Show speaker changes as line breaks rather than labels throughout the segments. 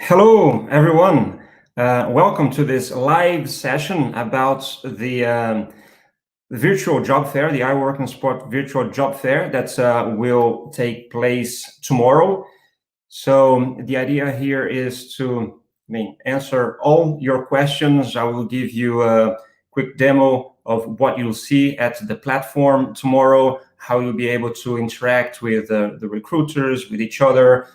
Hello, everyone. Welcome to this live session about the virtual job fair, the iWorkinSport virtual job fair that will take place tomorrow. So the idea here is to answer all your questions. I will give you a quick demo of what you'll see at the platform tomorrow, how you'll be able to interact with the recruiters, with each other.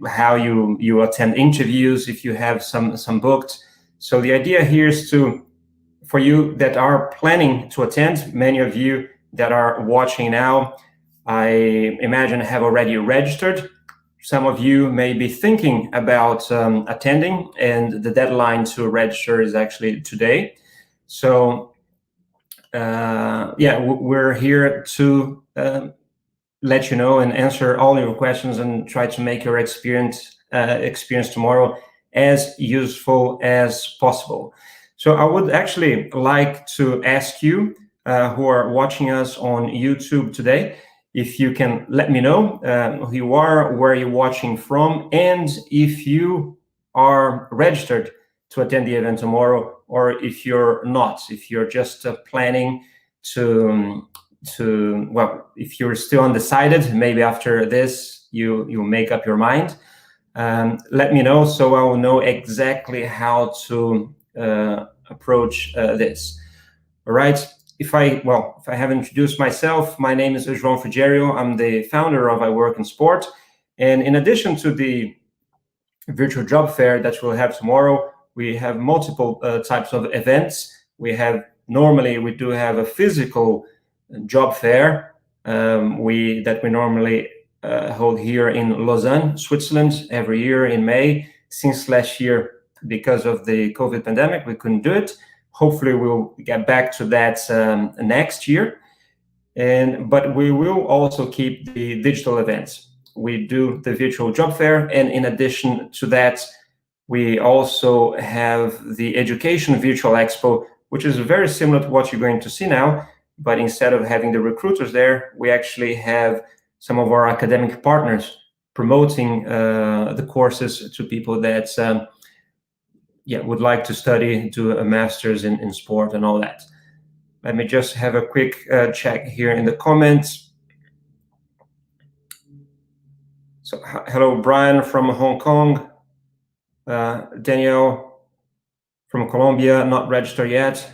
How you attend interviews if you have some booked. So the idea here is for you that are planning to attend, many of you that are watching now, I imagine have already registered. Some of you may be thinking about attending, and the deadline to register is actually today. So we're here to let you know and answer all your questions and try to make your experience tomorrow as useful as possible. So I would actually like to ask you who are watching us on YouTube today, if you can let me know who you are, where you're watching from, and if you are registered to attend the event tomorrow, or if you're not, if you're just planning if you're still undecided, maybe after this you make up your mind. Let me know so I will know exactly how to approach this. All right. If I haven't introduced myself, my name is Joao Frigerio. I'm the founder of iWorkinSport, and in addition to the virtual job fair that we'll have tomorrow, we have multiple types of events. We do have a physical job fair that we normally hold here in Lausanne, Switzerland, every year in May. Since last year, because of the COVID pandemic, we couldn't do it. Hopefully we'll get back to that next year. But we will also keep the digital events. We do the virtual job fair, and in addition to that, we also have the Education Virtual Expo, which is very similar to what you're going to see now. But instead of having the recruiters there, we actually have some of our academic partners promoting the courses to people that would like to study, do a master's in sport and all that. Let me just have a quick check here in the comments. So hello, Brian from Hong Kong. Danielle from Colombia, not registered yet.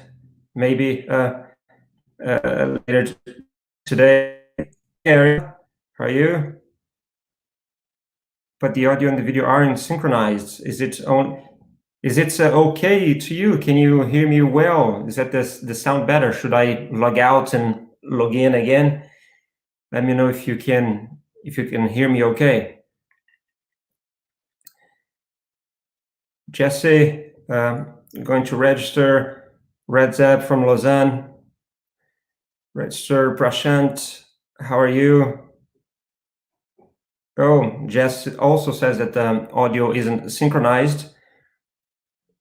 Maybe later today. Area, how are you? But the audio and the video aren't synchronized. Is it okay to you? Can you hear me well? Is that the sound better? Should I log out and log in again? Let me know if you can hear me okay. Jesse, going to register. Redzab from Lausanne. Register. Prashant, how are you? Oh, Jess also says that the audio isn't synchronized.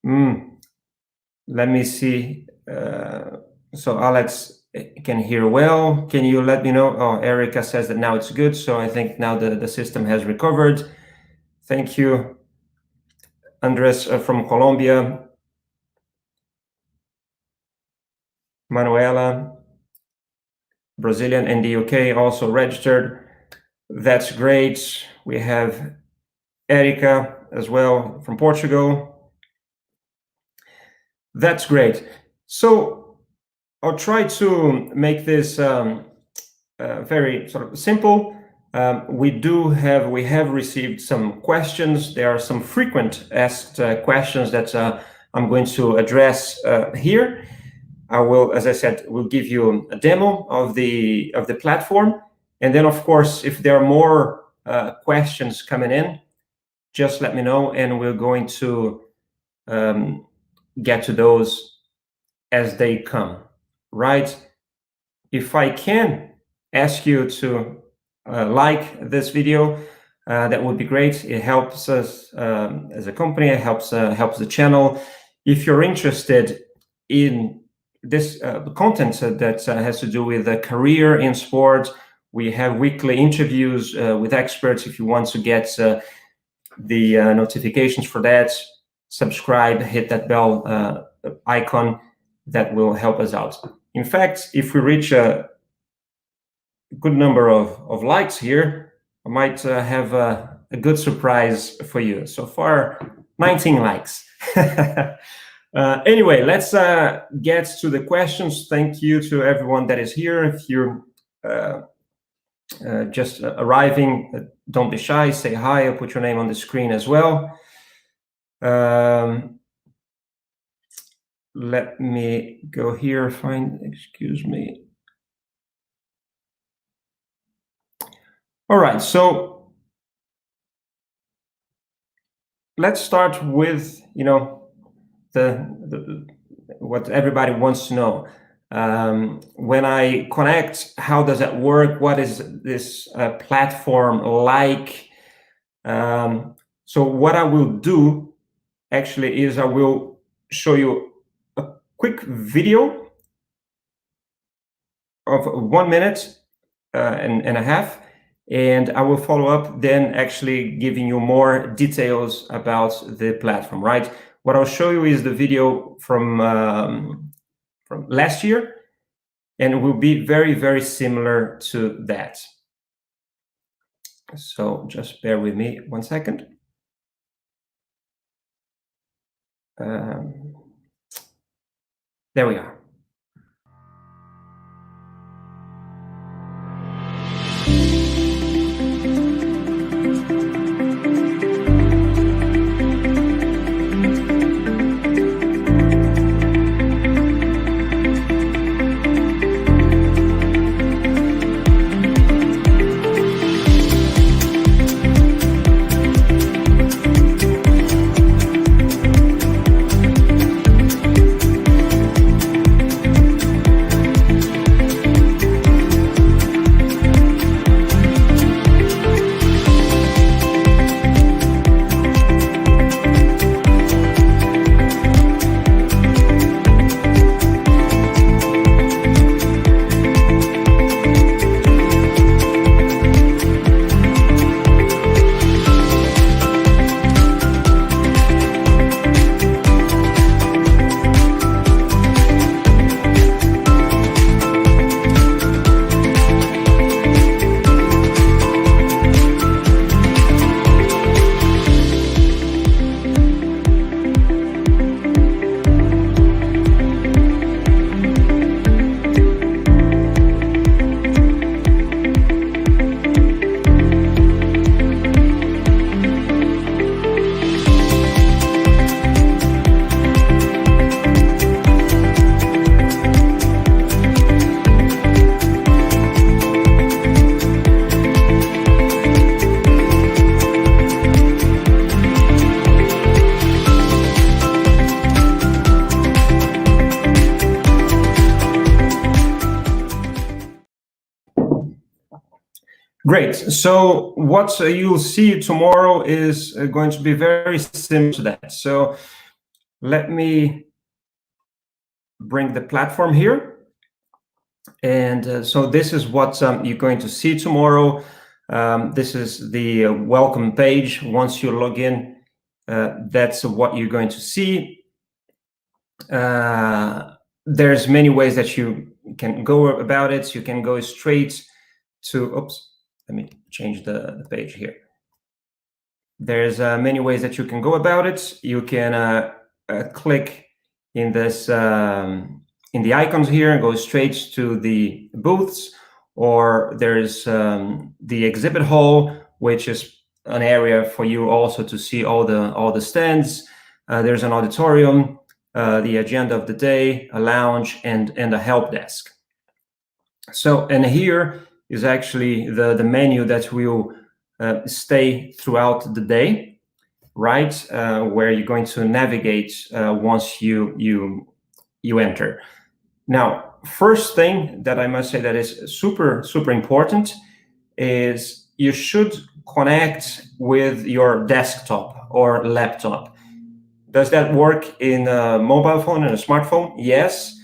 Let me see. So Alex can hear well. Can you let me know? Oh, Erica says that now it's good. So I think now the system has recovered. Thank you. Andres from Colombia. Manuela, Brazilian and the UK also registered. That's great. We have Erica as well from Portugal. That's great. So I'll try to make this very sort of simple. We have received some questions. There are some frequent asked questions that I'm going to address here. I will, as I said, will give you a demo of the platform, and then of course, if there are more questions coming in, just let me know, and we're going to get to those as they come. Right? If I can ask you to like this video, that would be great. It helps us as a company. It helps the channel. If you're interested in this content that has to do with a career in sport, we have weekly interviews with experts. If you want to get the notifications for that, subscribe, hit that bell icon. That will help us out. In fact, if we reach a good number of likes here, I might have a good surprise for you. So far, 19 likes. Anyway, let's get to the questions. Thank you to everyone that is here. If you're just arriving, don't be shy, say hi. I'll put your name on the screen as well. Let me go here, excuse me. All right, so let's start with, what everybody wants to know. When I connect, how does that work? What is this platform like? So what I will do actually is I will show you a quick video of 1 minute and a half, and I will follow up then actually giving you more details about the platform, right? What I'll show you is the video from last year, and it will be very, very similar to that. So just bear with me 1 second. There we are. Great. So what you'll see tomorrow is going to be very similar to that. So let me bring the platform here. And so this is what you're going to see tomorrow. This is the welcome page. Once you log in, that's what you're going to see. There's many ways that you can go about it. You can go straight to, let me change the page here. There's many ways that you can go about it. You can click in this in the icons here and go straight to the booths, or there's the exhibit hall, which is an area for you also to see all the stands. There's an auditorium, the agenda of the day, a lounge, and a help desk. So, and here is actually the menu that will stay throughout the day, right? Where you're going to navigate once you enter. Now, first thing that I must say that is super important is you should connect with your desktop or laptop. Does that work in a mobile phone and a smartphone? Yes.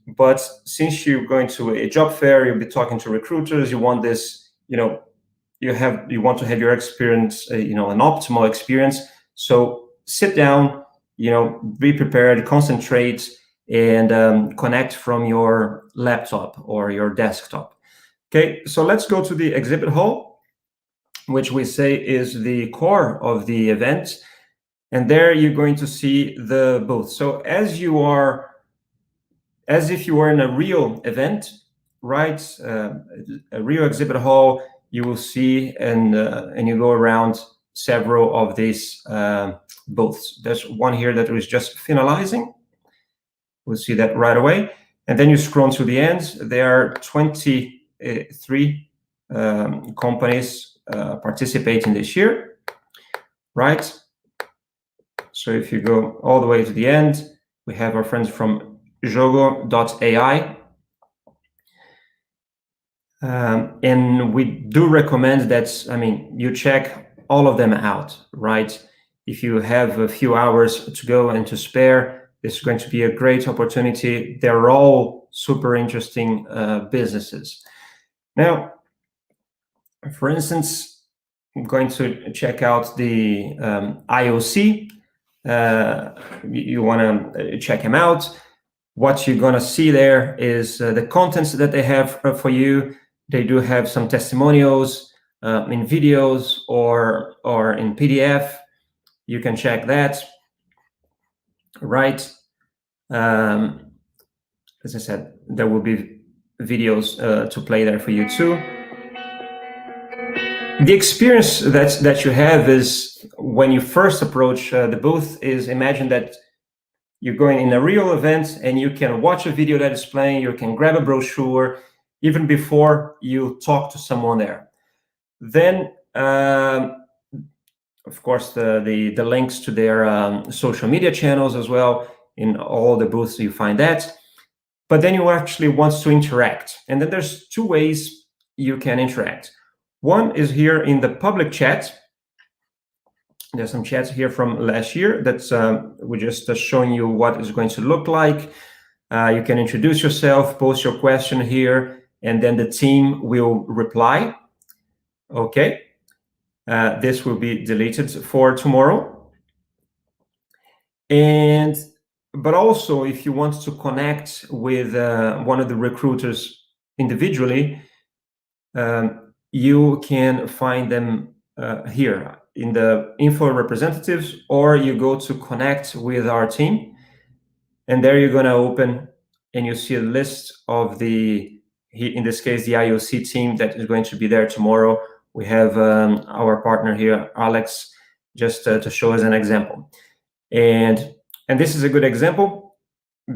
But since you're going to a job fair, you'll be talking to recruiters, you want this, you want to have your experience, an optimal experience. So sit down, be prepared, concentrate, and connect from your laptop or your desktop. Okay, so let's go to the exhibit hall, which we say is the core of the event. And there you're going to see the booth. So as if you were in a real event, right? A real exhibit hall, you will see, and you go around several of these booths. There's one here that was just finalizing. We'll see that right away. And then you scroll to the end. There are 23 companies participating this year, right? So if you go all the way to the end, we have our friends from Jogo.ai. And we do recommend that, you check all of them out, right? If you have a few hours to go and to spare, this is going to be a great opportunity. They're all super interesting businesses. Now, for instance, I'm going to check out the IOC. You want to check him out. What you're going to see there is the contents that they have for you. They do have some testimonials in videos or in PDF. You can check that, right? As I said, there will be videos to play there for you too. The experience that you have is when you first approach the booth is, imagine that you're going in a real event and you can watch a video that is playing, you can grab a brochure even before you talk to someone there. Then, of course, the links to their social media channels as well. In all the booths you find that. But then you actually want to interact. And then there's two ways you can interact. One is here in the public chat. There's some chats here from last year that's we're just showing you what it's going to look like. You can introduce yourself, post your question here, and then the team will reply. Okay. This will be deleted for tomorrow. But also, if you want to connect with one of the recruiters individually, you can find them here in the info representatives, or you go to connect with our team, and there you're going to open and you see a list of in this case, the IOC team that is going to be there tomorrow. We have our partner here, Alex, just to show as an example. And this is a good example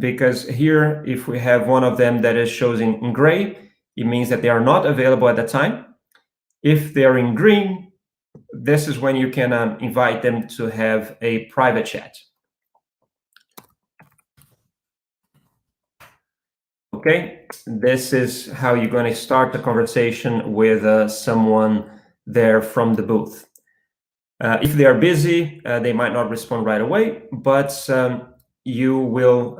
because here, if we have one of them that is shows in gray, it means that they are not available at the time. If they are in green, this is when you can invite them to have a private chat. Okay, this is how you're going to start the conversation with someone there from the booth. If they are busy, they might not respond right away, but you will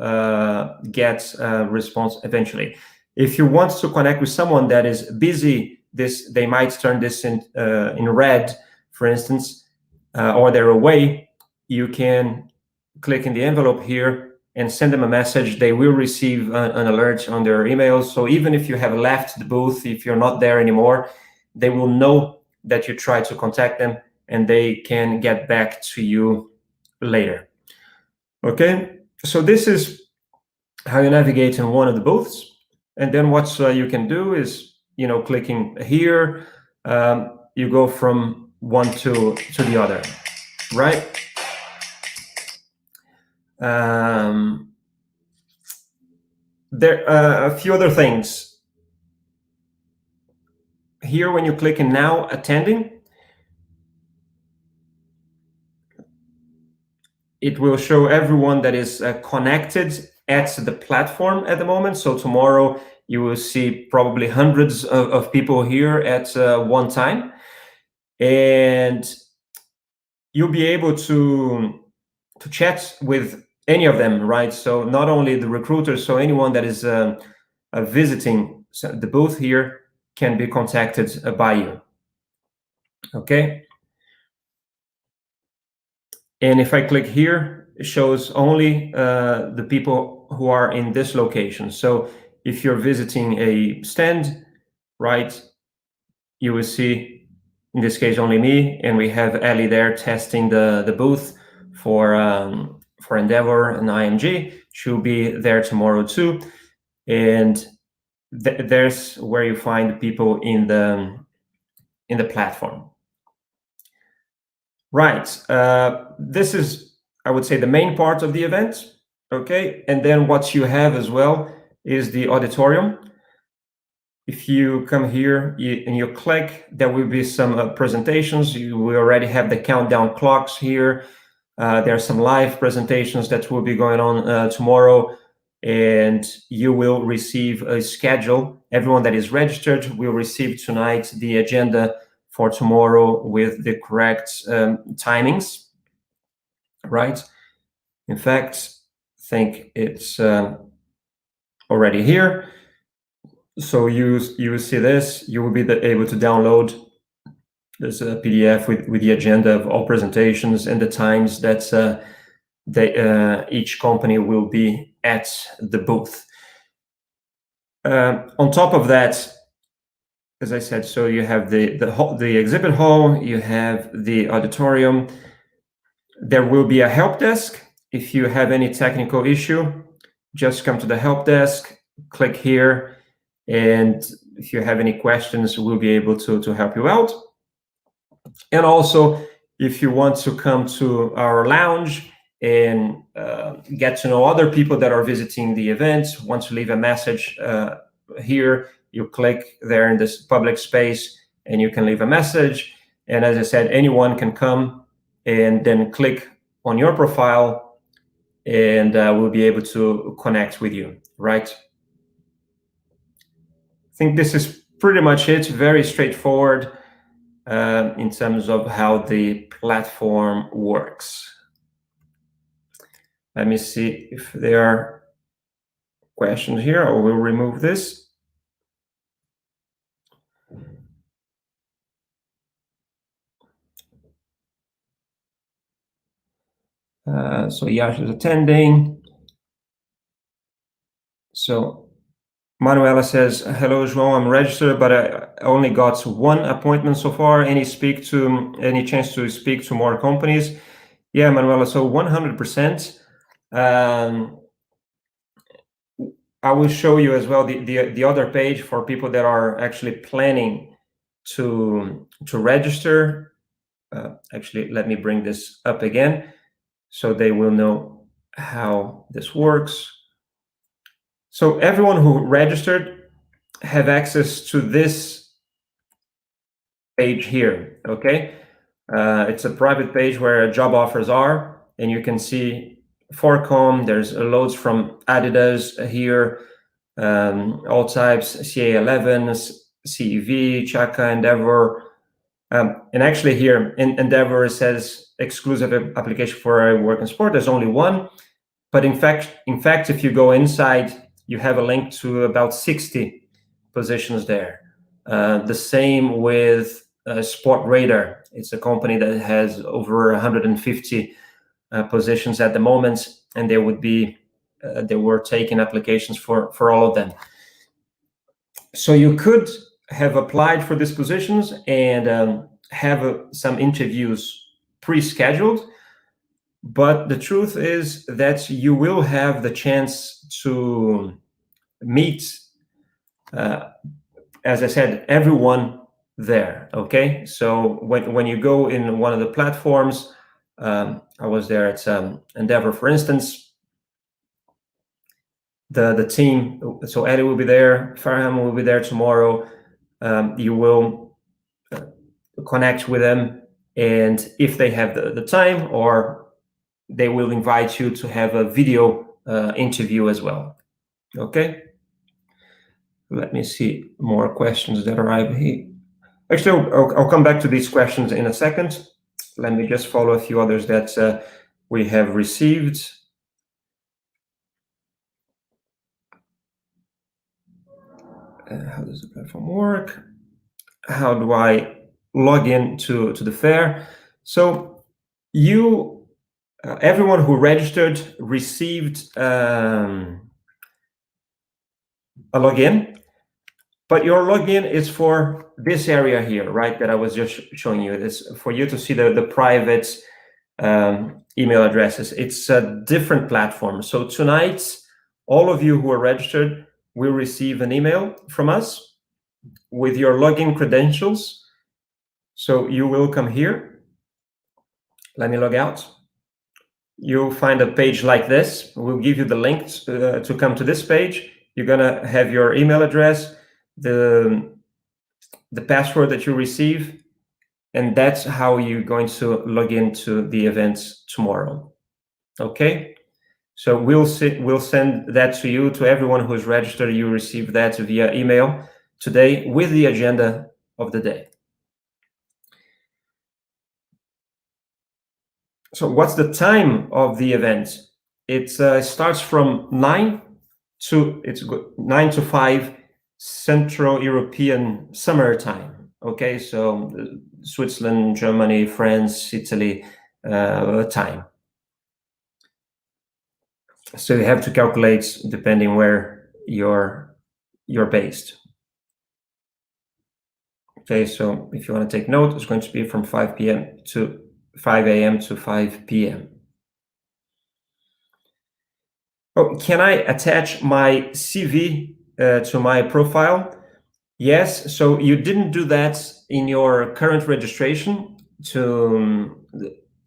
get a response eventually. If you want to connect with someone that is busy, they might turn this in red, for instance, or they're away. You can click in the envelope here and send them a message. They will receive an alert on their emails. So even if you have left the booth, if you're not there anymore, they will know that you try to contact them, and they can get back to you later. Okay, so this is how you navigate in one of the booths. And then what you can do is, clicking here, you go from one to the other, right? There are a few other things. Here, when you click in now, attending, it will show everyone that is connected at the platform at the moment. So tomorrow you will see probably hundreds of people here at one time. And you'll be able to chat with any of them, right? So not only the recruiters, so anyone that is visiting the booth here can be contacted by you. Okay. And if I click here, it shows only the people who are in this location. So if you're visiting a stand, right, you will see, in this case, only me, and we have Ellie there testing the booth for Endeavor and IMG. She'll be there tomorrow too. And there's where you find people in the platform. Right. This is, I would say, the main part of the event. Okay. And then what you have as well is the auditorium. If you come here and you click, there will be some presentations. We already have the countdown clocks here. There are some live presentations that will be going on tomorrow, and you will receive a schedule. Everyone that is registered will receive tonight the agenda for tomorrow with the correct timings, right? In fact, I think it's already here. So you see this, you will be able to download this PDF with the agenda of all presentations and the times that each company will be at the booth. On top of that, as I said, so you have the exhibit hall, you have the auditorium. There will be a help desk. If you have any technical issue, just come to the help desk, click here, and if you have any questions, we'll be able to help you out. And also, if you want to come to our lounge and get to know other people that are visiting the event, want to leave a message here, you click there in this public space and you can leave a message. And as I said, anyone can come and then click on your profile, and we'll be able to connect with you, right? I think this is pretty much it. Very straightforward in terms of how the platform works. Let me see if there are questions here, or we'll remove this. So Yash is attending. So Manuela says, hello, Joao, I'm registered, but I only got one appointment so far. Any chance to speak to more companies? Yeah, Manuela, so 100%. I will show you as well the other page for people that are actually planning to register. Actually, let me bring this up again so they will know how this works. So everyone who registered have access to this page here, okay? It's a private page where job offers are, and you can see Forcom, there's loads from Adidas here, all types, CA11, CEV, Chaka, Endeavor. And actually here in Endeavor, it says exclusive application for iWorkinSport. There's only one. But in fact, if you go inside, you have a link to about 60 positions there. The same with Sport Radar. It's a company that has over 150 positions at the moment, and they were taking applications for all of them. So you could have applied for these positions and have some interviews pre-scheduled. But the truth is that you will have the chance to meet, as I said, everyone there. Okay, so when you go in one of the platforms, I was there at Endeavor, for instance. The team, so Eddie will be there, Farham will be there tomorrow. You will connect with them, and if they have the time, or they will invite you to have a video interview as well. Okay, let me see more questions that arrive here. Actually, I'll come back to these questions in a second. Let me just follow a few others that we have received. How does the platform work? How do I log in to the fair? So you, everyone who registered received a login, but your login is for this area here, right? That I was just showing you. It's for you to see the private email addresses. It's a different platform. So tonight, all of you who are registered will receive an email from us with your login credentials. So you will come here. Let me log out. You'll find a page like this. We'll give you the link to come to this page. You're gonna have your email address, the password that you receive, and that's how you're going to log into the events tomorrow. Okay, so we'll send that to you, to everyone who's registered. You receive that via email today with the agenda of the day. So what's the time of the event? It starts from 9 to 5 Central European Summer Time. Okay, so Switzerland, Germany, France, Italy time. So you have to calculate depending where you're based. Okay, so if you want to take note, it's going to be from 5 p.m. to 5 a.m. to 5 p.m. Oh, can I attach my CV to my profile? Yes, so you didn't do that in your current registration.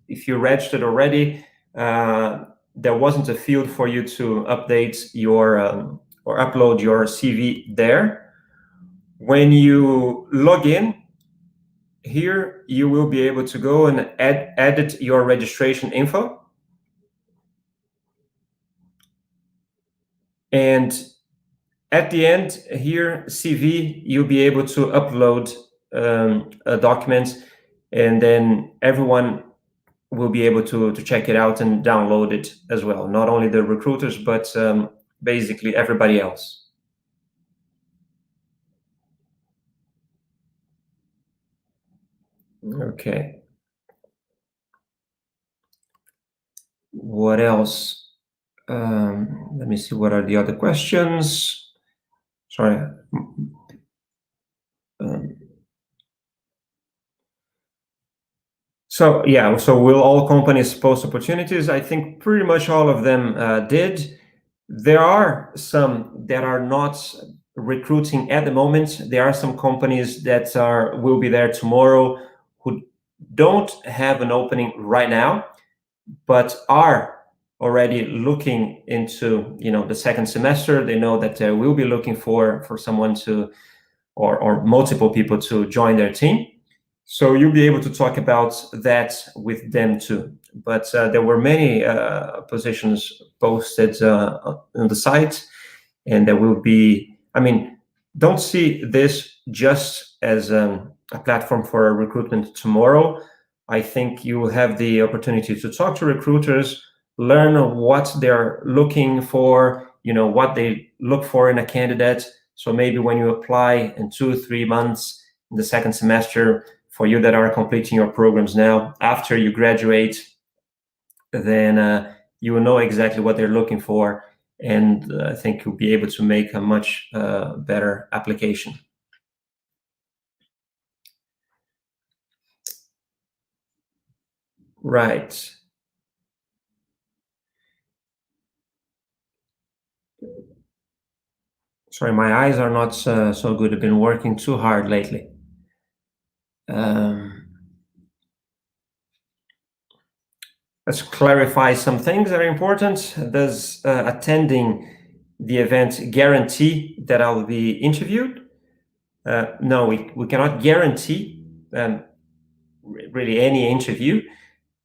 If you registered already, there wasn't a field for you to update your or upload your CV there. When you log in here, you will be able to go and edit your registration info. And at the end here, CV, you'll be able to upload a document, and then everyone will be able to check it out and download it as well. Not only the recruiters, but basically everybody else. Okay. What else? Let me see, what are the other questions? Sorry. So yeah, so will all companies post opportunities? I think pretty much all of them did. There are some that are not recruiting at the moment. There are some companies that will be there tomorrow who don't have an opening right now, but are already looking into the second semester. They know that they will be looking for someone to, or multiple people to join their team. So you'll be able to talk about that with them too. But there were many positions posted on the site, and there will be, I mean, don't see this just as a platform for a recruitment tomorrow. I think you will have the opportunity to talk to recruiters, learn what they're looking for, what they look for in a candidate. So maybe when you apply in 2-3 months in the second semester, for you that are completing your programs now, after you graduate, then you will know exactly what they're looking for, and I think you'll be able to make a much better application. Right. Sorry, my eyes are not so good. I've been working too hard lately. Um, let's clarify some things that are important. Does attending the event guarantee that I'll be interviewed? No, we cannot guarantee really any interview.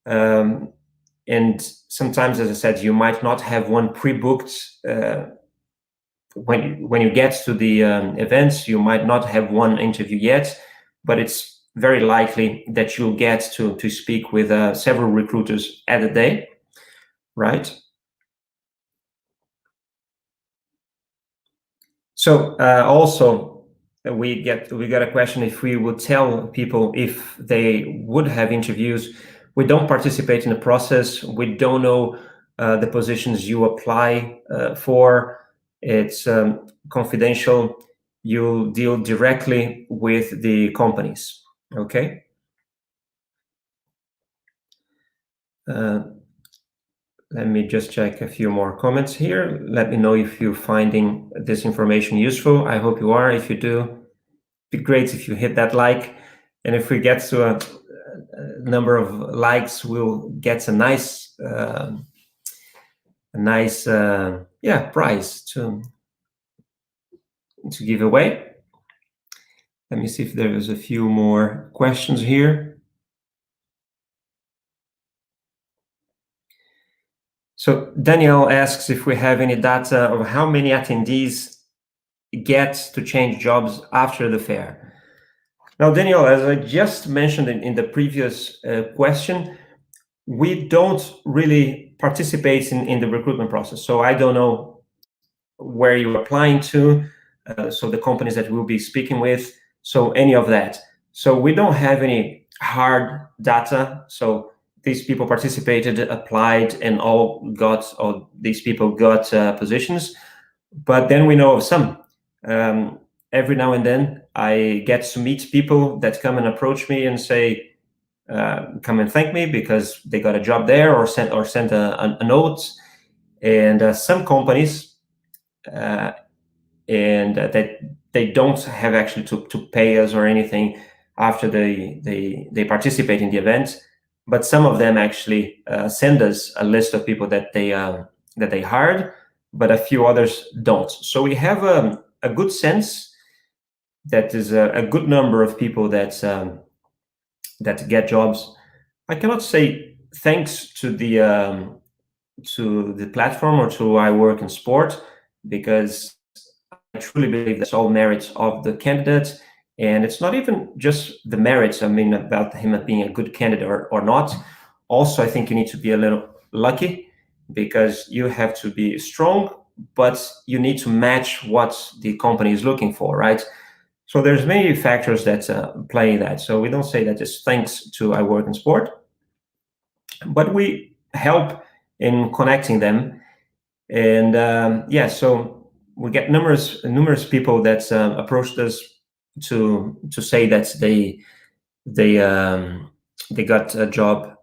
And sometimes, as I said, you might not have one pre-booked. When you get to the events, you might not have one interview yet, but it's very likely that you'll get to speak with several recruiters at a day, right? So also we got a question if we would tell people if they would have interviews. We don't participate in the process. We don't know the positions you apply for. It's confidential. You deal directly with the companies. Okay. Let me just check a few more comments here. Let me know if you're finding this information useful. I hope you are. If you do, it'd be great if you hit that like. And if we get to a number of likes, we'll get a nice prize to give away. Let me see if there is a few more questions here. So Daniel asks if we have any data of how many attendees get to change jobs after the fair. Now, Daniel, as I just mentioned in the previous question, we don't really participate in the recruitment process. So I don't know where you're applying to, so the companies that we'll be speaking with, so any of that. So we don't have any hard data. So these people participated, applied, and these people got positions. But then we know of some. Every now and then I get to meet people that come and approach me and say, come and thank me because they got a job there, or sent a note. And some companies that they don't have actually to pay us or anything after they participate in the event, but some of them actually send us a list of people that they hired, but a few others don't. So we have a good sense that is a good number of people that get jobs. I cannot say thanks to the platform or to iWorkinSport, because I truly believe that's all merits of the candidate. And it's not even just the merits, I mean, about him being a good candidate or not. Also, I think you need to be a little lucky, because you have to be strong, but you need to match what the company is looking for, right? So there's many factors that play that. So we don't say that it's thanks to iWorkinSport, but we help in connecting them. And so we get numerous people that approached us to say that they got a job,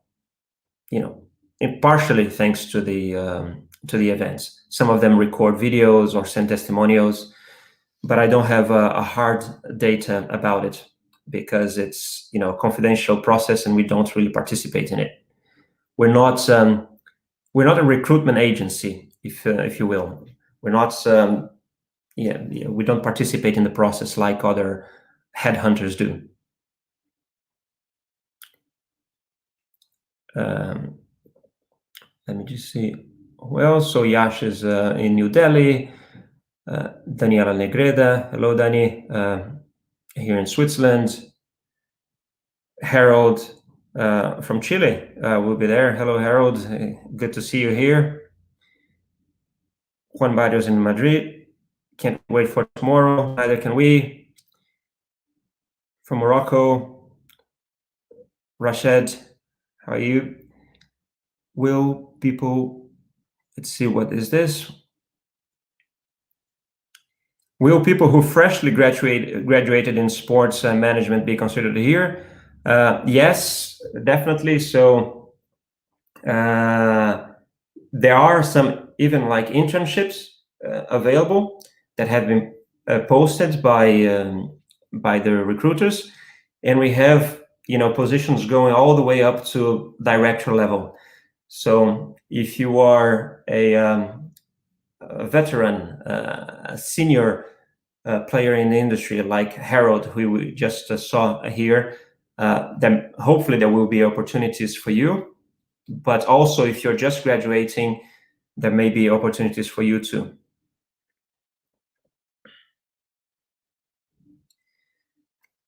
partially thanks to the events. Some of them record videos or send testimonials, but I don't have a hard data about it, because it's a confidential process and we don't really participate in it. We're not a recruitment agency, if you will. We're not we don't participate in the process like other headhunters do. Let me just see. Well, so Yash is in New Delhi. Daniela Negreda, hello Dani, here in Switzerland. Harold from Chile will be there. Hello Harold, good to see you here. Juan Barrios in Madrid, can't wait for tomorrow, neither can we. From Morocco, Rashid, how are you? Will people, let's see, what is this? Will people who freshly graduated in sports management be considered here? Yes, definitely. So There are some even like internships available that have been posted by the recruiters, and we have positions going all the way up to director level. So if you are a veteran, a senior player in the industry like Harold, who we just saw here, then hopefully there will be opportunities for you. But also, if you're just graduating, there may be opportunities for you too.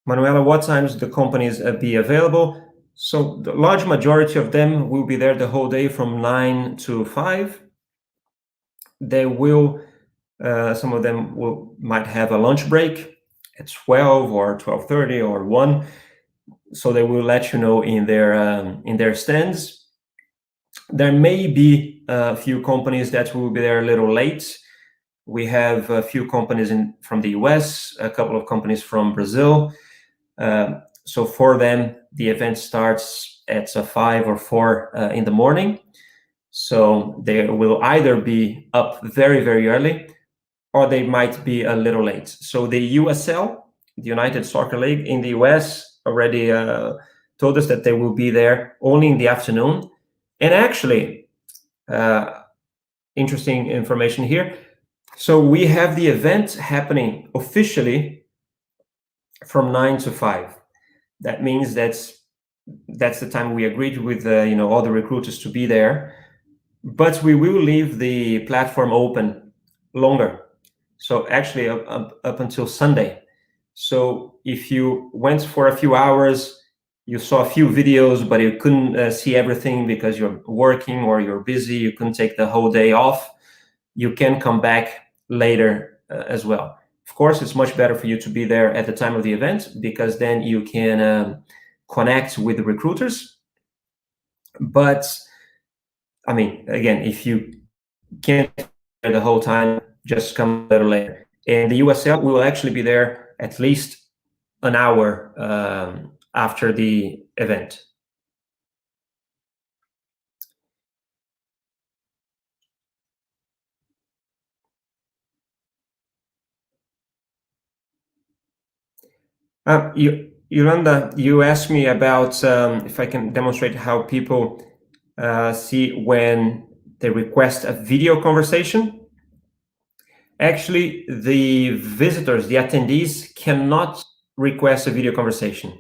Manuela, what times the companies be available? So the large majority of them will be there the whole day from 9 to 5. They will, some of them might have a lunch break at 12 or 12:30 or 1. So they will let you know in their stands. There may be a few companies that will be there a little late. We have a few companies from the US, a couple of companies from Brazil. So for them, the event starts at 5 or 4 in the morning. So they will either be up very, very early, or they might be a little late. So the USL, the United Soccer League in the US, already told us that they will be there only in the afternoon. And actually, interesting information here. So we have the event happening officially from 9 to 5. That means that's the time we agreed with all the recruiters to be there. But we will leave the platform open longer. So actually up until Sunday. So if you went for a few hours, you saw a few videos, but you couldn't see everything because you're working or you're busy, you couldn't take the whole day off, you can come back later as well. Of course, it's much better for you to be there at the time of the event, because then you can connect with the recruiters. But I mean, again, if you can't be there the whole time, just come a little later. And the USL will actually be there at least an hour after the event. Yolanda, you asked me about if I can demonstrate how people see when they request a video conversation. Actually, the visitors, the attendees, cannot request a video conversation.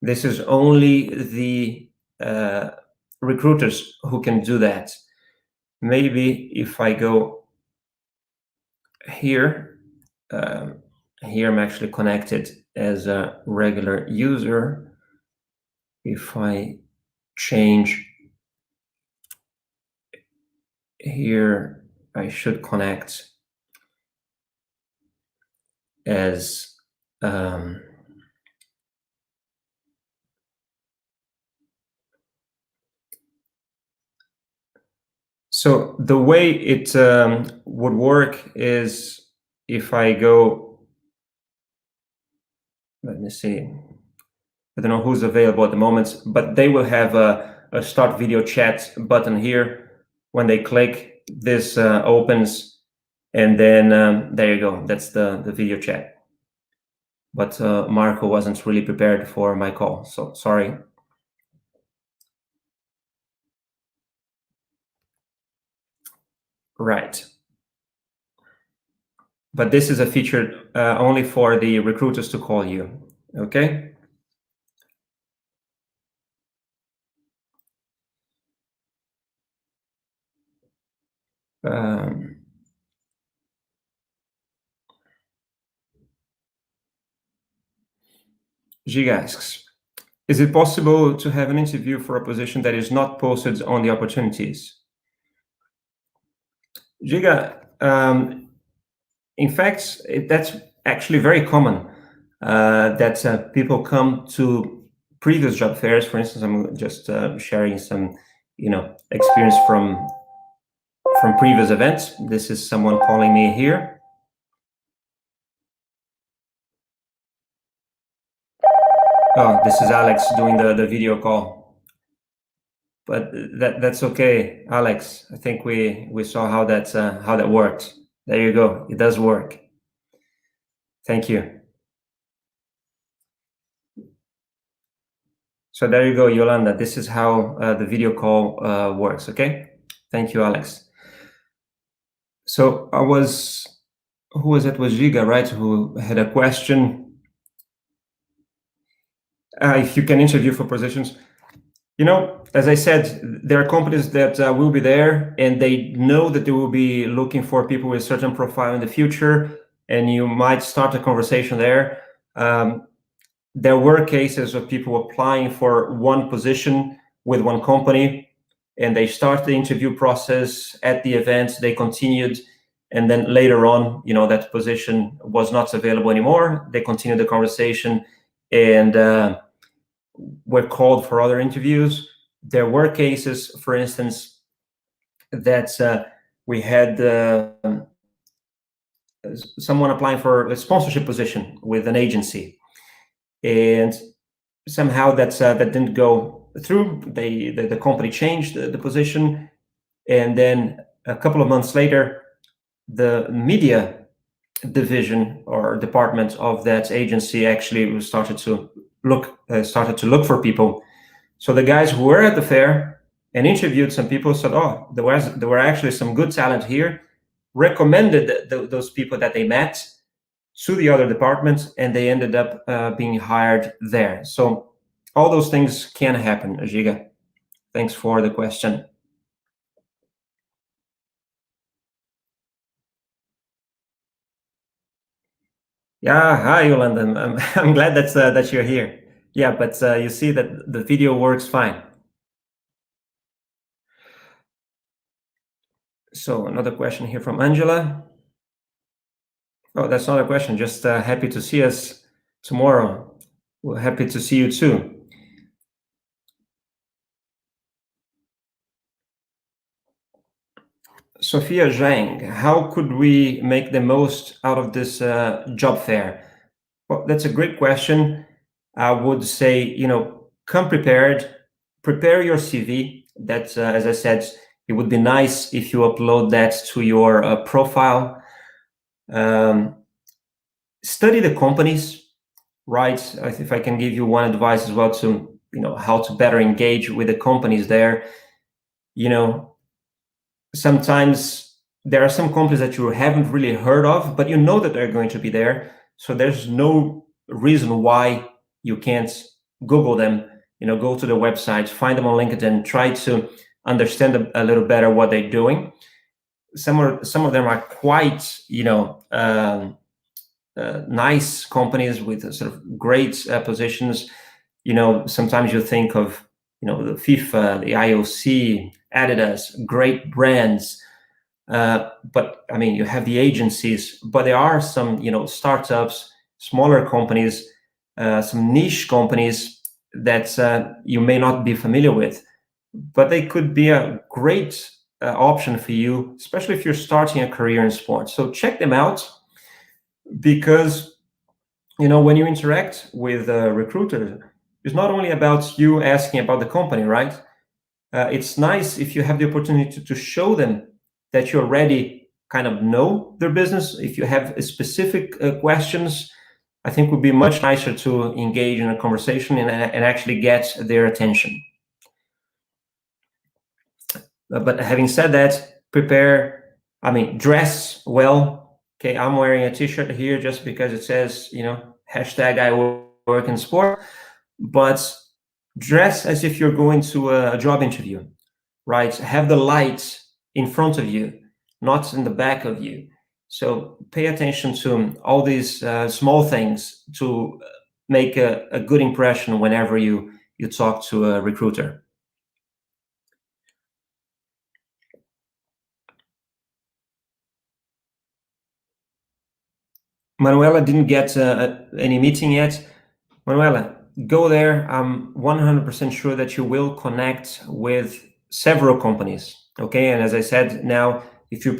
This is only the recruiters who can do that. Maybe if I go here, here I'm actually connected as a regular user. If I change here, I should connect as so the way it would work is if I go, let me see, I don't know who's available at the moment, but they will have a start video chat button here. When they click, this opens, and then there you go. That's the video chat. But Marco wasn't really prepared for my call, so sorry. Right. But this is a feature only for the recruiters to call you, okay? Giga asks, is it possible to have an interview for a position that is not posted on the opportunities? Giga, in fact, that's actually very common, that people come to previous job fairs. For instance, I'm just sharing some, experience from previous events. This is someone calling me here. Oh, this is Alex doing the video call. but that's okay, Alex. I think we saw how that worked. There you go. It does work. Thank you. So there you go, Yolanda. This is how the video call works. Okay. Thank you, Alex. So who was it? Was Giga, right? Who had a question? If you can interview for positions. As I said, there are companies that will be there and they know that they will be looking for people with a certain profile in the future, and you might start a conversation there. There were cases of people applying for one position with one company, and they start the interview process at the event, they continued, and then later on, that position was not available anymore. They continued the conversation and were called for other interviews. There were cases, for instance, that we had someone applying for a sponsorship position with an agency, and somehow that didn't go through. The company changed the position, and then a couple of months later, the media division or department of that agency actually started to look for people. So the guys who were at the fair and interviewed some people said, "Oh, there were actually some good talent here." Recommended those people that they met to the other departments, and they ended up being hired there. So all those things can happen, Giga. Thanks for the question. Yeah, hi, Yolanda. I'm glad that you're here. Yeah, but you see that the video works fine. So another question here from Angela. Oh, that's not a question. Just happy to see us tomorrow. We're happy to see you too. Sophia Zhang, how could we make the most out of this job fair? Well, that's a great question. I would say, come prepared, prepare your CV. That's, as I said, it would be nice if you upload that to your profile. Study the companies, right? If I can give you one advice as well to, how to better engage with the companies there. Sometimes there are some companies that you haven't really heard of, but you know that they're going to be there. So there's no reason why you can't Google them, go to the website, find them on LinkedIn, try to understand a little better what they're doing. Some of them are quite, nice companies with sort of great positions. Sometimes you think of, the FIFA, the IOC, Adidas, great brands. But I mean, you have the agencies, but there are some, startups, smaller companies, some niche companies that you may not be familiar with, but they could be a great option for you, especially if you're starting a career in sports. So check them out, because when you interact with a recruiter, it's not only about you asking about the company, right? It's nice if you have the opportunity to show them that you already kind of know their business. If you have specific questions, I think it would be much nicer to engage in a conversation and actually get their attention. But having said that, dress well. Okay, I'm wearing a t-shirt here just because it says, hashtag iWorkinSport, but dress as if you're going to a job interview, right? Have the lights in front of you, not in the back of you. So pay attention to all these small things to make a good impression whenever you talk to a recruiter. Manuela didn't get any meeting yet. Manuela, go there. I'm 100% sure that you will connect with several companies. Okay, and as I said, now if you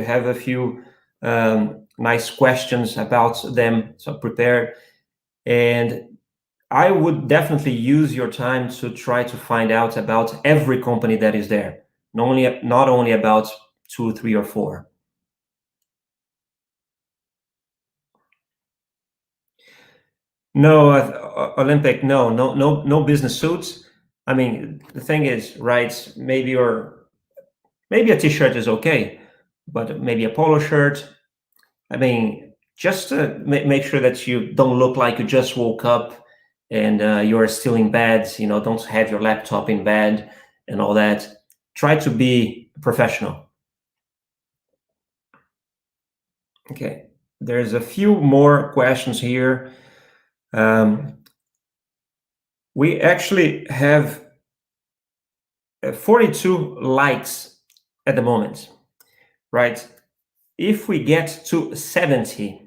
have a few nice questions about them, so prepare. And I would definitely use your time to try to find out about every company that is there, not only about 2, 3, or 4. No, Olympic, no business suits. I mean, the thing is, right? Maybe a t-shirt is okay, but maybe a polo shirt. I mean, just to make sure that you don't look like you just woke up and you're still in bed. Don't have your laptop in bed and all that. Try to be professional. Okay, there's a few more questions here. We actually have 42 likes at the moment, right? If we get to 70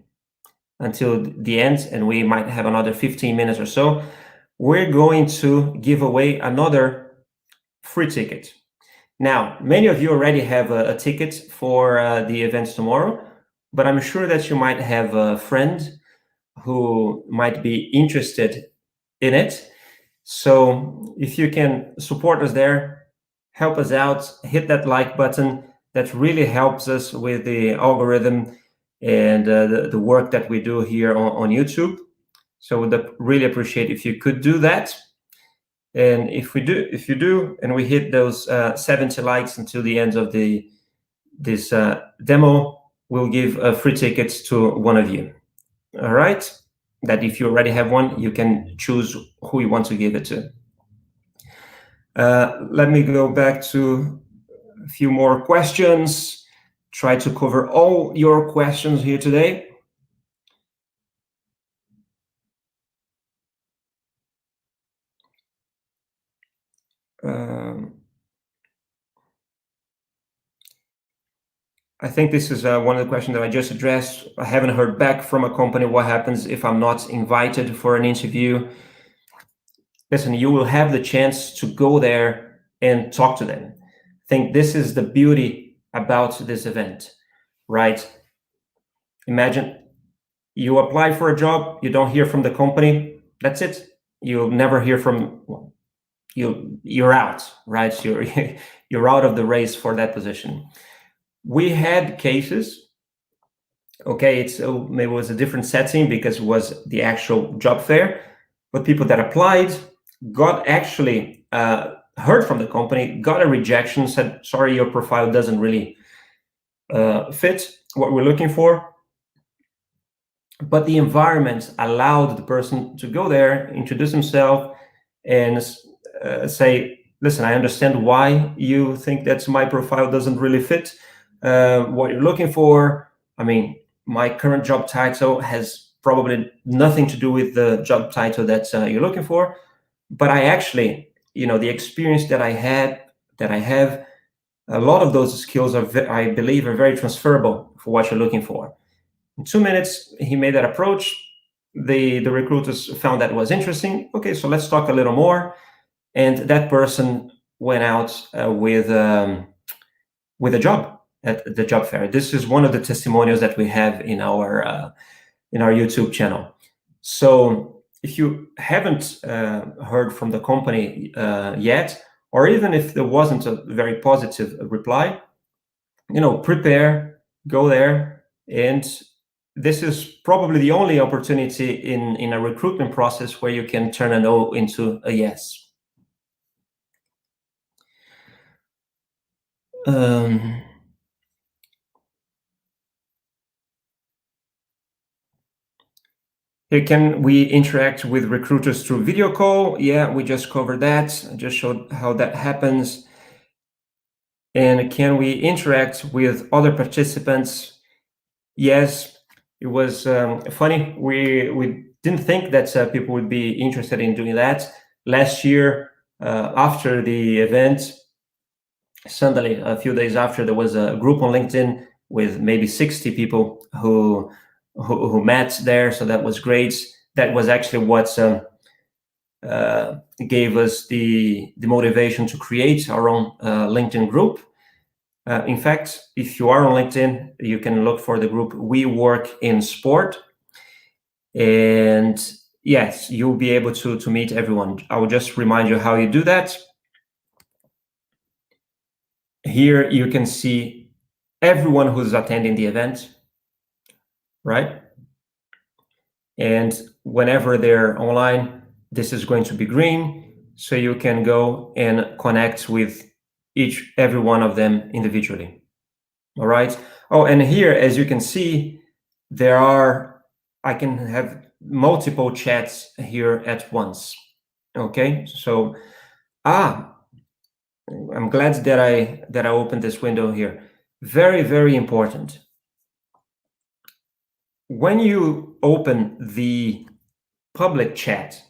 until the end, and we might have another 15 minutes or so, we're going to give away another free ticket. Now, many of you already have a ticket for the events tomorrow, but I'm sure that you might have a friend who might be interested in it. So if you can support us there, help us out, hit that like button. That really helps us with the algorithm and the work that we do here on YouTube. So would really appreciate if you could do that. And if you do, and we hit those 70 likes until the end of this demo, we'll give free tickets to one of you. All right? That if you already have one, you can choose who you want to give it to. Let me go back to a few more questions. Try to cover all your questions here today. I think this is one of the questions that I just addressed. I haven't heard back from a company. What happens if I'm not invited for an interview? Listen, you will have the chance to go there and talk to them. I think this is the beauty about this event, right? Imagine you apply for a job, you don't hear from the company, that's it. You'll never hear from, you're out, right? You're out of the race for that position. We had cases, okay, maybe it was a different setting because it was the actual job fair, but people that applied got actually heard from the company, got a rejection, said, sorry, your profile doesn't really fit what we're looking for. But the environment allowed the person to go there, introduce himself, and say, listen, I understand why you think that my profile doesn't really fit what you're looking for. I mean, my current job title has probably nothing to do with the job title that you're looking for. But I actually, the experience that I have, a lot of those skills I believe, are very transferable for what you're looking for. In 2 minutes, he made that approach. The recruiters found that was interesting. Okay, so let's talk a little more. And that person went out with a job at the job fair. This is one of the testimonials that we have in our YouTube channel. So if you haven't heard from the company yet, or even if there wasn't a very positive reply, prepare, go there, and this is probably the only opportunity in a recruitment process where you can turn a no into a yes. Here, can we interact with recruiters through video call? Yeah, we just covered that. I just showed how that happens. And can we interact with other participants? Yes, it was funny. We didn't think that people would be interested in doing that. Last year, after the event, suddenly, a few days after, there was a group on LinkedIn with maybe 60 people who met there. So that was great. That was actually what gave us the motivation to create our own LinkedIn group. In fact, if you are on LinkedIn, you can look for the group iWorkinSport. And yes, you'll be able to meet everyone. I will just remind you how you do that. Here you can see everyone who's attending the event, right? And whenever they're online, this is going to be green, so you can go and connect with every one of them individually. All right. Oh, and here, as you can see, I can have multiple chats here at once. Okay, so I'm glad that I opened this window here. Very, very important. When you open the public chat,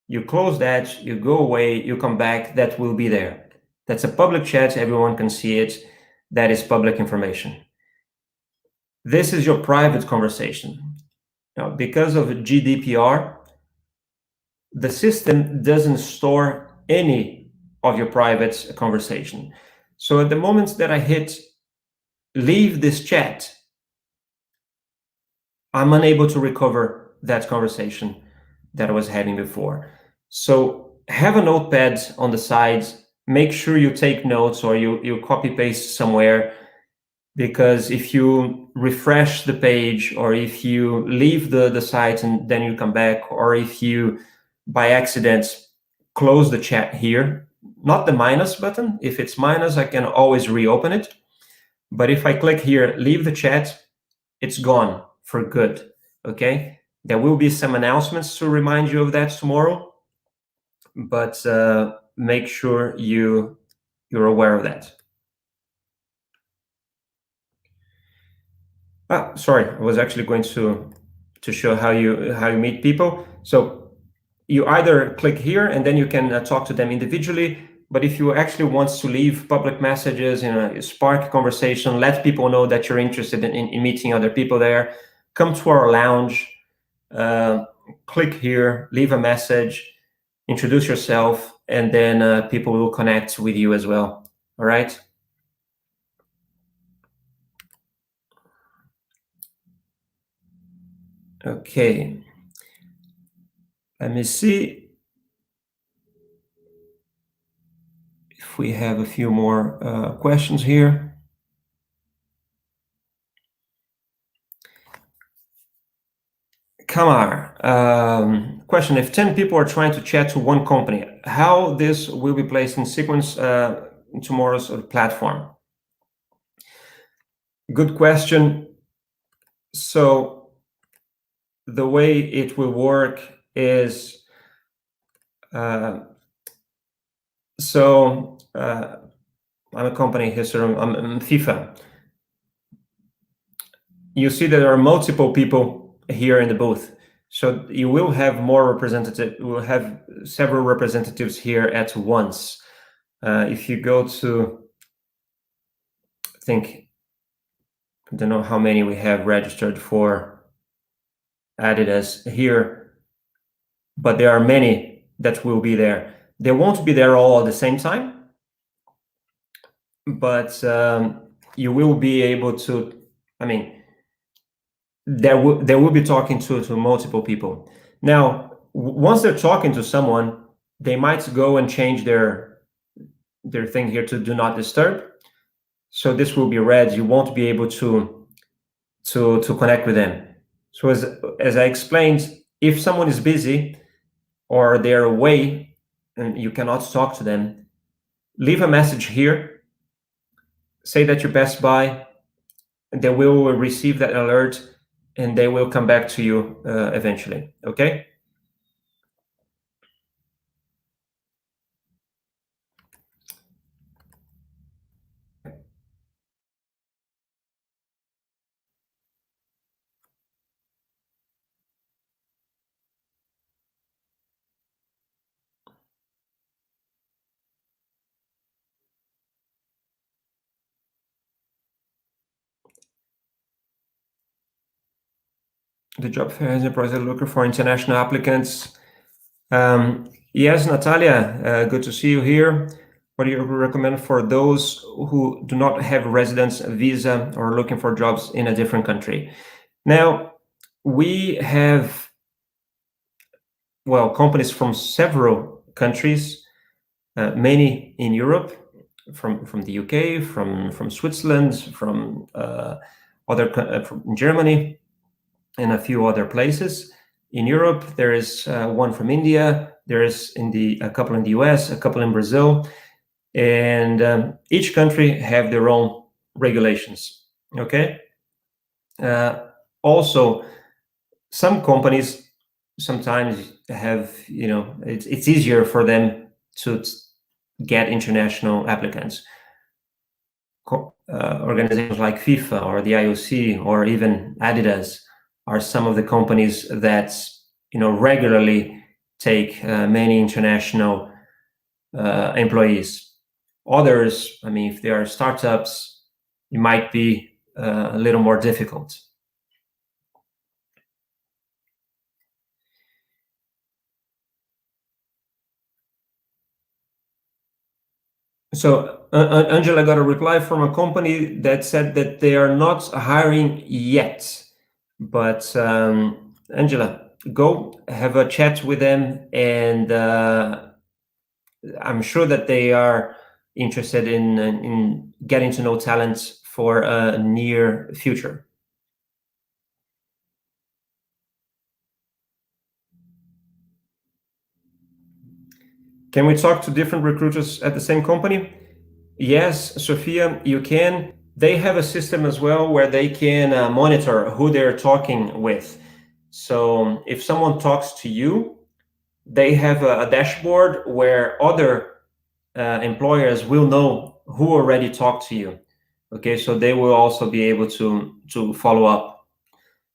you close that, you go away, you come back, that will be there. That's a public chat, everyone can see it. That is public information. This is your private conversation. Now, because of GDPR, the system doesn't store any of your private conversation. So at the moment that I hit leave this chat, I'm unable to recover that conversation that I was having before. So have a notepad on the sides, make sure you take notes or you copy paste somewhere, because if you refresh the page or if you leave the site and then you come back, or if you by accident close the chat here, not the minus button. If it's minus, I can always reopen it. But if I click here, leave the chat, it's gone for good. Okay, there will be some announcements to remind you of that tomorrow, but make sure you're aware of that. Sorry, I was actually going to show how you meet people. So you either click here and then you can talk to them individually. But if you actually want to leave public messages, spark conversation, let people know that you're interested in meeting other people there, come to our lounge, click here, leave a message, introduce yourself, and then people will connect with you as well. All right. Okay. Let me see if we have a few more questions here. Kamar, question: if 10 people are trying to chat to one company, how this will be placed in sequence in tomorrow's platform? Good question. So the way it will work is, I'm a company history, I'm FIFA. You see that there are multiple people here in the booth. So you will have we'll have several representatives here at once. If you go to, I don't know how many we have registered for Adidas here, but there are many that will be there. They won't be there all at the same time, but you will be able to, they will be talking to multiple people. Now, once they're talking to someone, they might go and change their thing here to do not disturb. So this will be red. You won't be able to connect with them. So as I explained, if someone is busy or they're away and you cannot talk to them, leave a message here. Say that you passed by, and they will receive that alert, and they will come back to you eventually. Okay. The job fair is a project looking for international applicants. Yes, Natalia, good to see you here. What do you recommend for those who do not have residence visa or looking for jobs in a different country? Now, we have well, companies from several countries, many in Europe, from the UK, from Switzerland, from from Germany, and a few other places. In Europe, there is one from India. There is a couple in the US, a couple in Brazil, and each country have their own regulations. Okay. Also, some companies sometimes have, it's easier for them to get international applicants. Organizations like FIFA or the IOC or even Adidas are some of the companies that regularly take many international employees. Others, I mean, if they are startups, it might be a little more difficult. So Angela got a reply from a company that said that they are not hiring yet. But Angela, go have a chat with them, and I'm sure that they are interested in getting to know talents for a near future. Can we talk to different recruiters at the same company? Yes, Sophia, you can. They have a system as well where they can monitor who they're talking with. So if someone talks to you, they have a dashboard where other employers will know who already talked to you. Okay, so they will also be able to follow up.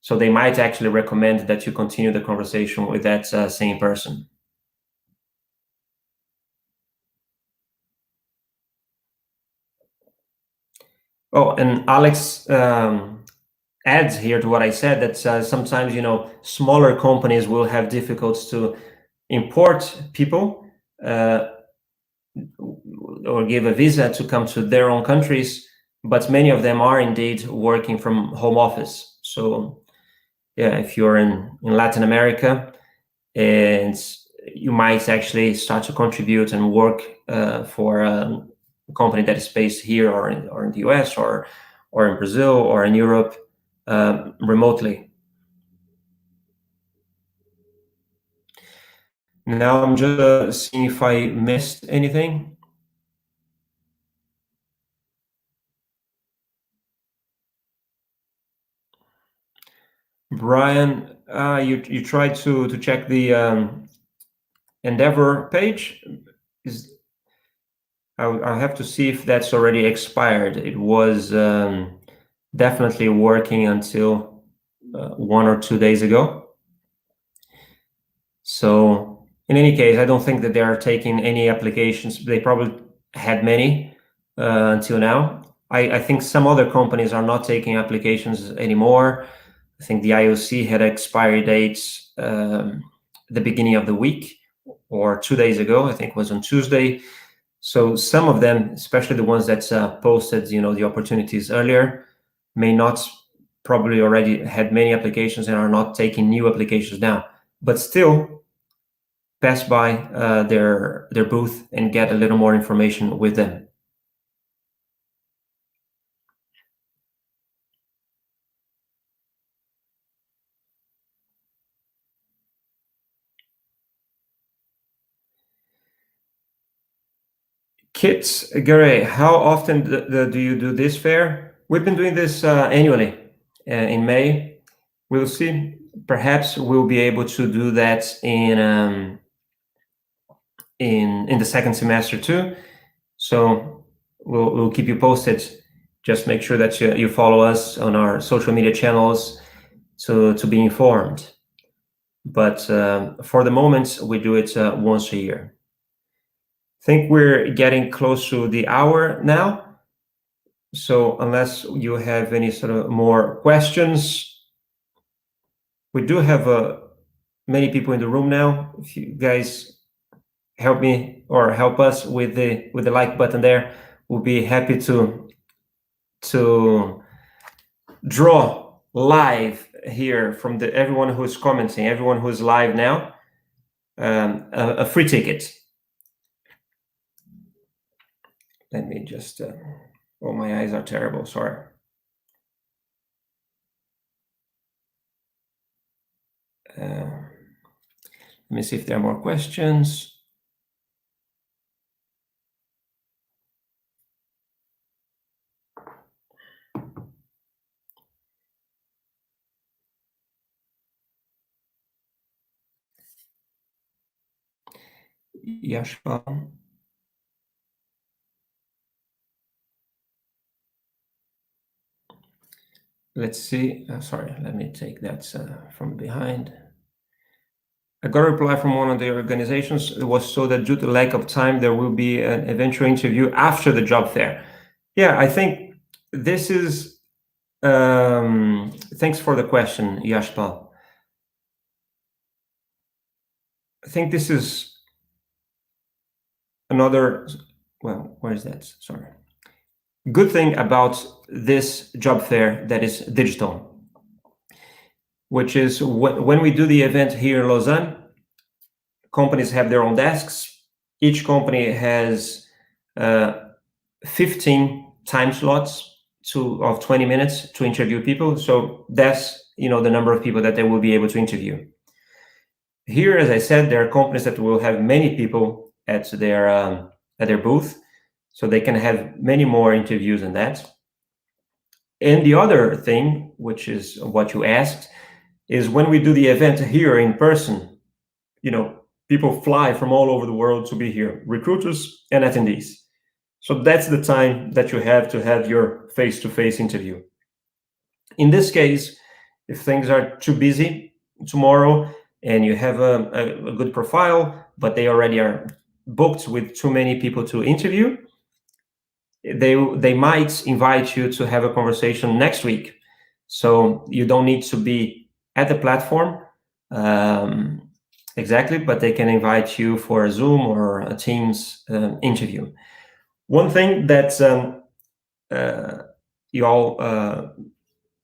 So they might actually recommend that you continue the conversation with that same person. Oh, and Alex adds here to what I said that sometimes smaller companies will have difficulties to import people or give a visa to come to their own countries, but many of them are indeed working from home office. So yeah, if you're in Latin America, and you might actually start to contribute and work for a company that is based here or in the US or in Brazil or in Europe remotely. Now I'm just seeing if I missed anything. Brian, you tried to check the Endeavor page. I'll have to see if that's already expired. It was definitely working until 1 or 2 days ago. So in any case, I don't think that they are taking any applications. They probably had many until now. I think some other companies are not taking applications anymore. I think the IOC had expiry dates the beginning of the week or 2 days ago. I think it was on Tuesday. So some of them, especially the ones that posted, the opportunities earlier, may not probably already had many applications and are not taking new applications now. But still, pass by their booth and get a little more information with them. Kits, Gary, how often do you do this fair? We've been doing this annually in May. We'll see. Perhaps we'll be able to do that in the second semester too. So we'll keep you posted. Just make sure that you follow us on our social media channels to be informed. But for the moment, we do it once a year. I think we're getting close to the hour now. So unless you have any sort of more questions, we do have many people in the room now. If you guys help me or help us with the like button there, we'll be happy to draw live here from everyone who's commenting, everyone who's live now. a free ticket. Let me just, oh, my eyes are terrible, sorry. Let me see if there are more questions. Yashpa. Let's see. Sorry, let me take that from behind. I got a reply from one of the organizations. It was so that due to lack of time, there will be an eventual interview after the job fair. Yeah, I think this is. Thanks for the question, Yashpal. I think this is another. Well, where is that? Sorry. Good thing about this job fair that is digital, which is when we do the event here in Lausanne, companies have their own desks. Each company has 15 time slots of 20 minutes to interview people. So that's the number of people that they will be able to interview. Here, as I said, there are companies that will have many people at their booth, so they can have many more interviews than that. And the other thing, which is what you asked, is when we do the event here in person, people fly from all over the world to be here, recruiters and attendees. So that's the time that you have to have your face-to-face interview. In this case, if things are too busy tomorrow and you have a good profile, but they already are booked with too many people to interview, they might invite you to have a conversation next week. So you don't need to be at the platform exactly, but they can invite you for a Zoom or a Teams interview. One thing that you all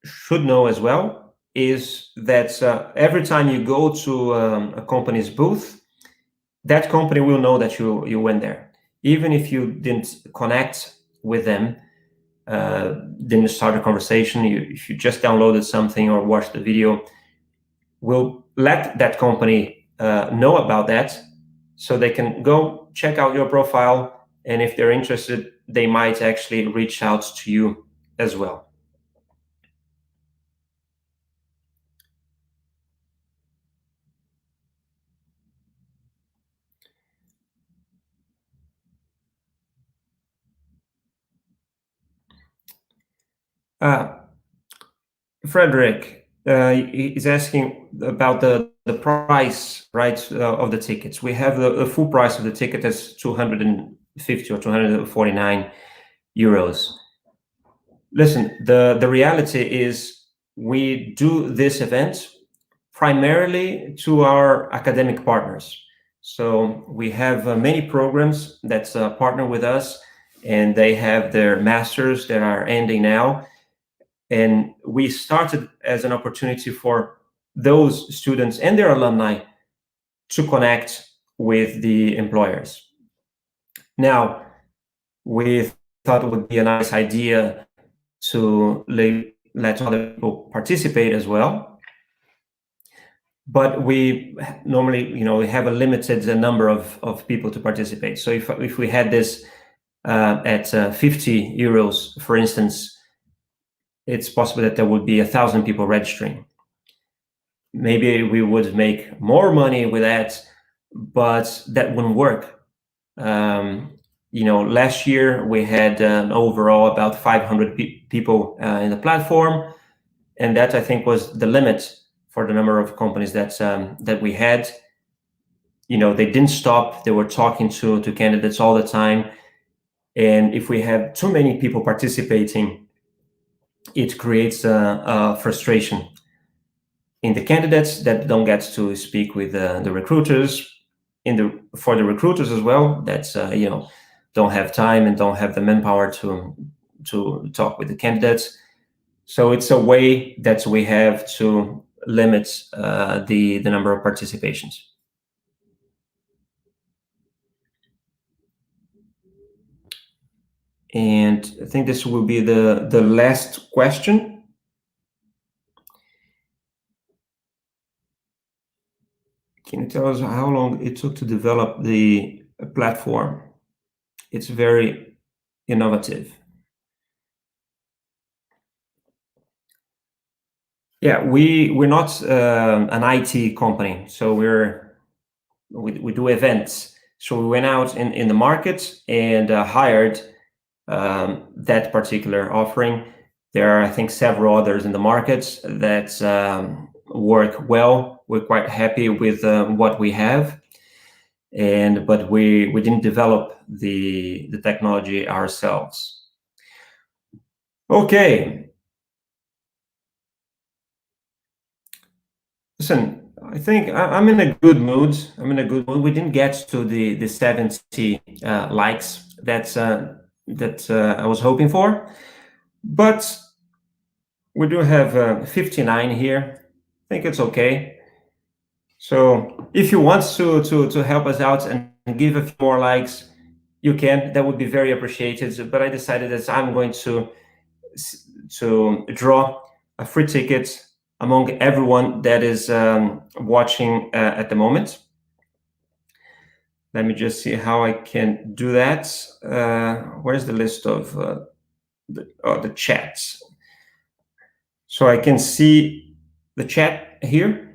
should know as well is that every time you go to a company's booth, that company will know that you went there. Even if you didn't connect with them, didn't start a conversation, if you just downloaded something or watched the video, we'll let that company know about that, so they can go check out your profile, and if they're interested, they might actually reach out to you as well. Frederick is asking about the price, right, of the tickets. We have the full price of the ticket as 250 or 249 euros. Listen, the reality is we do this event primarily to our academic partners. So we have many programs that partner with us, and they have their masters that are ending now. And we started as an opportunity for those students and their alumni to connect with the employers. Now, we thought it would be a nice idea to let other people participate as well. But we normally, we have a limited number of people to participate. So if we had this at 50 euros, for instance, it's possible that there would be 1,000 people registering. Maybe we would make more money with that, but that wouldn't work. Last year we had overall about 500 people in the platform, and that I think was the limit for the number of companies that we had. They didn't stop. They were talking to candidates all the time, and if we have too many people participating, it creates a frustration in the candidates that don't get to speak with the recruiters, for the recruiters as well, that's don't have time and don't have the manpower to talk with the candidates. So it's a way that we have to limit the number of participations. And I think this will be the last question. Can you tell us how long it took to develop the platform? It's very innovative. Yeah, we're not an IT company, so we do events. So we went out in the market and hired that particular offering. There are, I think, several others in the market that work well. We're quite happy with what we have, but we didn't develop the technology ourselves. Okay. Listen, I think I'm in a good mood. We didn't get to the 70 likes that I was hoping for, but we do have 59 here. I think it's okay. So if you want to help us out and give a few more likes, you can. That would be very appreciated. But I decided that I'm going to draw a free ticket among everyone that is watching at the moment. Let me just see how I can do that. Where's the list of the chats? So I can see the chat here.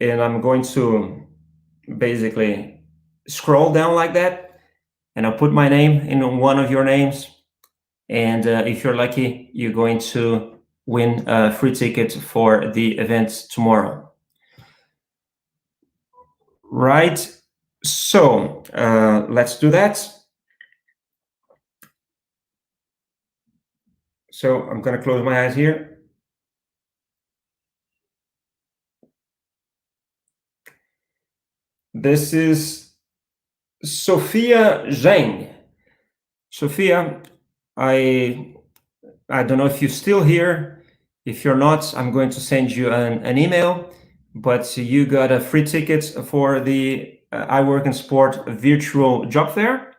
And I'm going to basically scroll down like that. And I'll put my name in one of your names. And if you're lucky, you're going to win a free ticket for the event tomorrow. Right. So let's do that. So I'm going to close my eyes here. This is Sophia Zhang. Sophia, I don't know if you're still here. If you're not, I'm going to send you an email, but you got a free ticket for the iWorkinSport virtual job fair.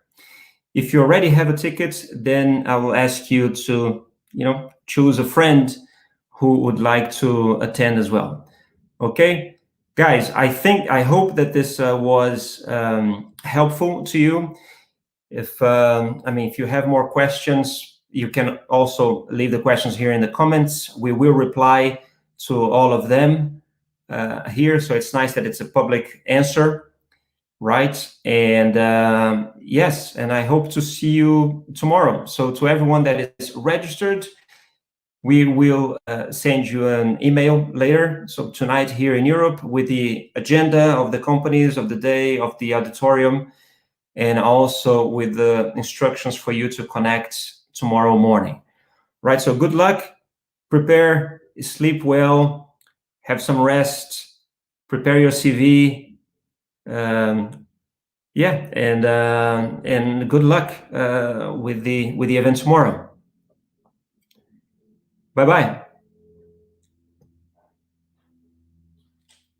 If you already have a ticket, then I will ask you to, choose a friend who would like to attend as well. Okay, guys, I hope that this was helpful to you. If you have more questions, you can also leave the questions here in the comments. We will reply to all of them here. So it's nice that it's a public answer, right? And yes, and I hope to see you tomorrow. So to everyone that is registered, we will send you an email later. So tonight here in Europe with the agenda of the companies of the day, of the auditorium, and also with the instructions for you to connect tomorrow morning. Right, so good luck, prepare, sleep well, have some rest, prepare your CV. Yeah, and good luck with the event tomorrow. Bye-bye.